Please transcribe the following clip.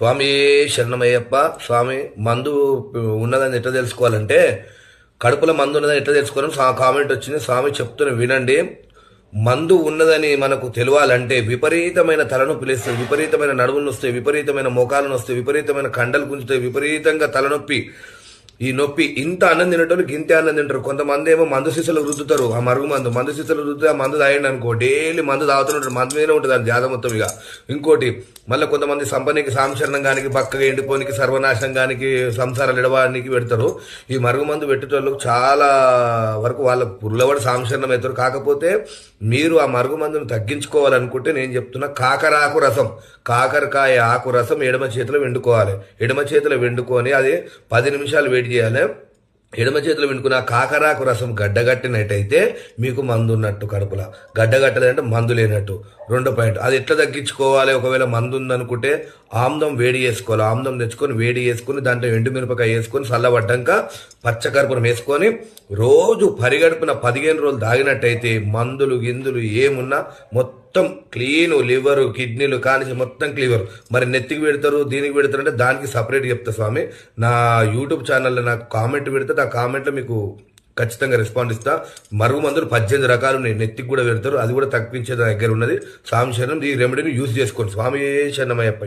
స్వామి శరణమయ్యప్ప. స్వామి మందు ఉన్నదని ఎట్లా తెలుసుకోవాలంటే, కడుపులో మందు ఉన్నదని ఎట్లా తెలుసుకోవాలని కామెంట్ వచ్చింది. స్వామి చెప్తున్న వినండి. మందు ఉన్నదని మనకు తెలియాలంటే విపరీతమైన తలనొప్పి లేస్తుంది, విపరీతమైన నడుములు వస్తాయి, విపరీతమైన మోకాలను వస్తాయి, విపరీతమైన కండలు గుంజుతాయి, విపరీతంగా తలనొప్పి. ఈ నొప్పి ఇంత అన్నం తినేటోళ్ళు ఇంతే అన్నం తింటారు. కొంతమంది ఏమో మందు సీసలు రుద్దుతారు. ఆ మరుగు మందు సీసలు రుద్దుతే ఆ మందు తాగండి అనుకో, డైలీ మందు తాగుతుంటారు. మందు మీదనే ఉంటుంది అది జాత మొత్తం. ఇక ఇంకోటి మళ్ళీ కొంతమంది సంపనికి సాంశరణం గానికి, పక్కగా ఎండిపోనికి, సర్వనాశనం గానికి, సంసారాలు ఎడవానికి పెడతారు. ఈ మరుగు మందు పెట్టేటోళ్ళకు చాలా వరకు వాళ్ళ పుర్లవాడు సాంశరణం అవుతారు. కాకపోతే మీరు ఆ మరుగు మందును తగ్గించుకోవాలనుకుంటే నేను చెప్తున్నా, కాకరాకు రసం, కాకరకాయ ఆకు రసం ఎడమ చేతిలో వండుకోవాలి. ఎడమ చేతిలో వండుకొని అది 10 నిమిషాలు వేడి చేయాలి. ఎడమ చేతిలో వెనుకున్న కాకరాకు రసం గడ్డగట్టినట్టయితే మీకు మందు ఉన్నట్టు. కడుపులో గడ్డగట్టలేదంటే మందు లేనట్టు. 2 పాయింట్. అది ఎట్లా తగ్గించుకోవాలి? ఒకవేళ మందు ఉందనుకుంటే ఆమ్దం వేడి చేసుకోవాలి. ఆమ్దం తెచ్చుకొని వేడి చేసుకుని దాంట్లో ఎండుమిరపకాయ వేసుకొని చల్లబడ్డాక పచ్చకర్పూరం వేసుకొని రోజు పరిగడుపున 15 రోజులు తాగినట్టయితే మందులు గిందులు ఏమున్నా మొత్తం క్లీను. లివరు, కిడ్నీలు కానించి మొత్తం క్లీవర్. మరి నెత్తికి పెడతారు, దీనికి పెడతారు అంటే దానికి సపరేట్ చెప్తా స్వామి. నా యూట్యూబ్ ఛానల్లో నాకు కామెంట్ పెడితే ఆ కామెంట్లో మీకు ఖచ్చితంగా రెస్పాండ్ ఇస్తా. మరుగు మందులు 18 రకాలు ఉన్నాయి, నెత్తికి కూడా పెడతారు. అది కూడా తగ్గించే దగ్గర ఉన్నది. స్వామి శరణం. ఈ రెమెడీని యూజ్ చేసుకోండి. స్వామి శరణమయ్యప్ప.